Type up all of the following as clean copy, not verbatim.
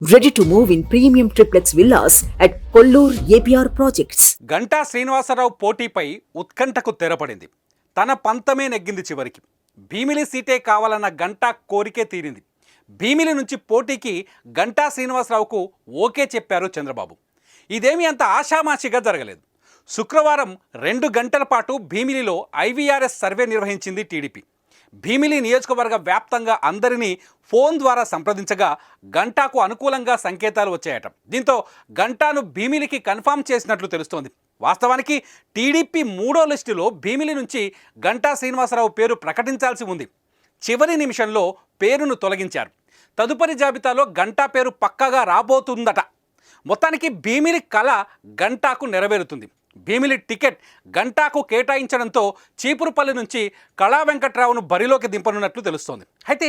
Ready to move in premium triplex villas at Kollur APR Projects. Ganta Srinivasarao పోటీపై ఉత్కంఠకు తెరపడింది. తన పంతమే నెగ్గింది చివరికి. భీమిలి సీటే కావాలన్న గంటా కోరికే తీరింది. భీమిలి నుంచి పోటీకి గంటా శ్రీనివాసరావుకు ఓకే చెప్పారు చంద్రబాబు. ఇదేమీ అంత ఆషామాషిగా జరగలేదు. శుక్రవారం 2 గంటల పాటు భీమిలిలో ఐవీఆర్ఎస్ సర్వే నిర్వహించింది టీడీపీ. భీమిలి నియోజకవర్గ వ్యాప్తంగా అందరినీ ఫోన్ ద్వారా సంప్రదించగా గంటాకు అనుకూలంగా సంకేతాలు వచ్చాయట. దీంతో గంటాను భీమిలికి కన్ఫామ్ చేసినట్లు తెలుస్తోంది. వాస్తవానికి టీడీపీ 3వ లిస్టులో భీమిలి నుంచి గంటా శ్రీనివాసరావు పేరు ప్రకటించాల్సి ఉంది. చివరి నిమిషంలో పేరును తొలగించారు. తదుపరి జాబితాలో గంటా పేరు పక్కాగా రాబోతుందట. మొత్తానికి భీమిలి కళ గంటాకు నెరవేరుతుంది. భీమిలి టికెట్ గంటాకు కేటాయించడంతో చీపురుపల్లి నుంచి కళా వెంకట్రావును బరిలోకి దింపనున్నట్లు తెలుస్తోంది. అయితే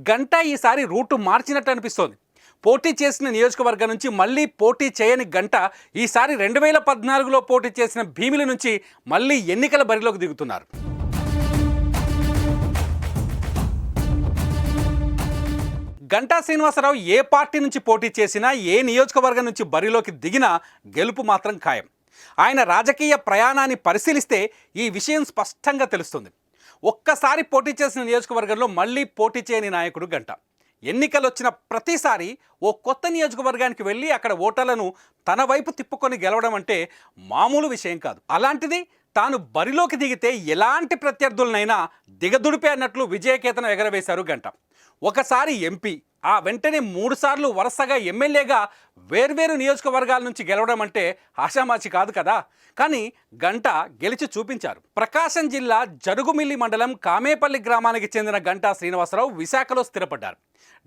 గంటా ఈసారి రూటు మార్చినట్టు అనిపిస్తోంది. పోటీ చేసిన నియోజకవర్గం నుంచి మళ్ళీ పోటీ చేయని గంటా ఈసారి 2014లో పోటీ చేసిన భీమిలి నుంచి మళ్ళీ ఎన్నికల బరిలోకి దిగుతున్నారు. గంటా శ్రీనివాసరావు ఏ పార్టీ నుంచి పోటీ చేసినా, ఏ నియోజకవర్గం నుంచి బరిలోకి దిగినా గెలుపు మాత్రం ఖాయం. ఆయన రాజకీయ ప్రయాణాన్ని పరిశీలిస్తే ఈ విషయం స్పష్టంగా తెలుస్తుంది. ఒక్కసారి పోటీ చేసిన నియోజకవర్గంలో మళ్ళీ పోటీ చేయని నాయకుడు గంటా. ఎన్నికలు వచ్చిన ప్రతిసారి ఓ కొత్త నియోజకవర్గానికి వెళ్ళి అక్కడ ఓటర్లను తన వైపు తిప్పుకొని గెలవడం అంటే మామూలు విషయం కాదు. అలాంటిది తాను బరిలోకి దిగితే ఎలాంటి ప్రత్యర్థులనైనా దిగదుడిపే అన్నట్లు విజయకేతనం ఎగరవేశారు గంటా. ఒకసారి ఎంపీ, ఆ వెంటనే 3 సార్లు వరుసగా ఎమ్మెల్యేగా వేర్వేరు నియోజకవర్గాల నుంచి గెలవడం అంటే ఆషామాషి కాదు కదా. కానీ గంటా గెలిచి చూపించారు. ప్రకాశం జిల్లా జరుగుమిల్లి మండలం కామేపల్లి గ్రామానికి చెందిన గంటా శ్రీనివాసరావు విశాఖలో స్థిరపడ్డారు.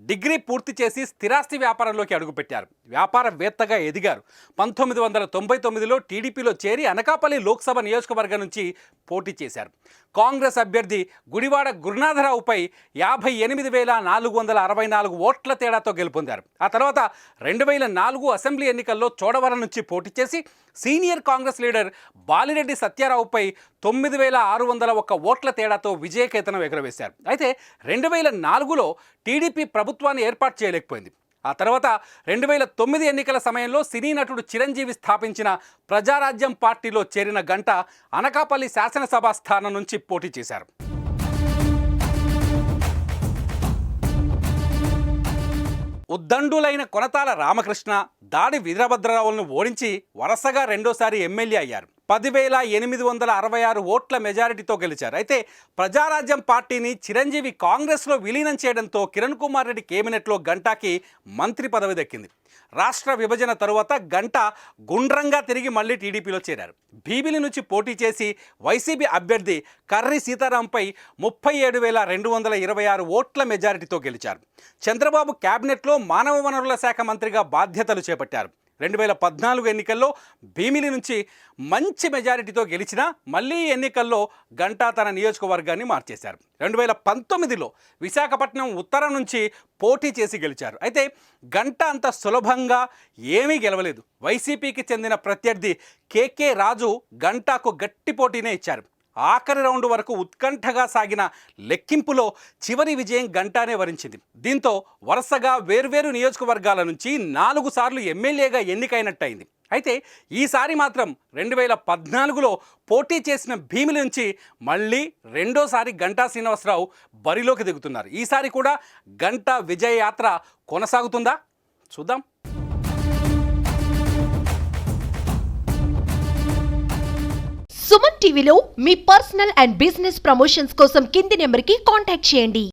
డిగ్రీ పూర్తి చేసి స్థిరాస్తి వ్యాపారంలోకి అడుగుపెట్టారు. వ్యాపారవేత్తగా ఎదిగారు. 1999లో టీడీపీలో చేరి అనకాపల్లి లోక్సభ నియోజకవర్గం నుంచి పోటీ చేశారు. కాంగ్రెస్ అభ్యర్థి గుడివాడ గురునాథరావుపై 58,464 ఓట్ల తేడాతో గెలుపొందారు. ఆ తర్వాత 2004 అసెంబ్లీ ఎన్నికల్లో చోడవరం నుంచి పోటీ చేసి సీనియర్ కాంగ్రెస్ లీడర్ బాలిరెడ్డి సత్యారావుపై 9,601 ఓట్ల తేడాతో విజయకేతనం ఎగురవేశారు. అయితే 2004లో టీడీపీ ప్రభుత్వాన్ని ఏర్పాటు చేయలేకపోయింది. ఆ తర్వాత 2009 ఎన్నికల సమయంలో సినీ నటుడు చిరంజీవి స్థాపించిన ప్రజారాజ్యం పార్టీలో చేరిన గంటా అనకాపల్లి శాసనసభ స్థానం నుంచి పోటీ చేశారు. ఉద్దండులైన కొనతాల రామకృష్ణ, దాడి వీరభద్రరావులను ఓడించి వరుసగా రెండోసారి ఎమ్మెల్యే అయ్యారు. 10,866 ఓట్ల మెజారిటీతో గెలిచారు. అయితే ప్రజారాజ్యం పార్టీని చిరంజీవి కాంగ్రెస్లో విలీనం చేయడంతో కిరణ్ కుమార్ రెడ్డి కేబినెట్లో గంటాకి మంత్రి పదవి దక్కింది. రాష్ట్ర విభజన తరువాత గంటా గుండ్రంగా తిరిగి మళ్ళీ టీడీపీలో చేరారు. భీమిలి నుంచి పోటీ చేసి వైసీపీ అభ్యర్థి కర్రి సీతారాంపై 37,226 ఓట్ల మెజారిటీతో గెలిచారు. చంద్రబాబు కేబినెట్లో మానవ వనరుల శాఖ మంత్రిగా బాధ్యతలు చేపట్టారు. 2014 ఎన్నికల్లో భీమిలి నుంచి మంచి మెజారిటీతో గెలిచినా మళ్ళీ ఎన్నికల్లో గంటా తన నియోజకవర్గాన్ని మార్చేశారు. 2019లో విశాఖపట్నం ఉత్తరం నుంచి పోటీ చేసి గెలిచారు. అయితే గంటా అంత సులభంగా ఏమీ గెలవలేదు. వైసీపీకి చెందిన ప్రత్యర్థి కేకే రాజు గంటాకు గట్టి పోటీనే ఇచ్చారు. ఆఖరి రౌండ్ వరకు ఉత్కంఠగా సాగిన లెక్కింపులో చివరి విజయం గంటానే వరించింది. దీంతో వరుసగా వేర్వేరు నియోజకవర్గాల నుంచి 4 సార్లు ఎమ్మెల్యేగా ఎన్నికైనట్టయింది. అయితే ఈసారి మాత్రం 2014లో పోటీ చేసిన భీమిలి నుంచి మళ్ళీ రెండోసారి గంటా శ్రీనివాసరావు బరిలోకి దిగుతున్నారు. ఈసారి కూడా గంటా విజయ యాత్ర కొనసాగుతుందా? చూద్దాం. సుమన్ టీవీలో మీ పర్సనల్ అండ్ బిజినెస్ ప్రమోషన్స్ కోసం కింది నెంబర్కి కాంటాక్ట్ చేయండి.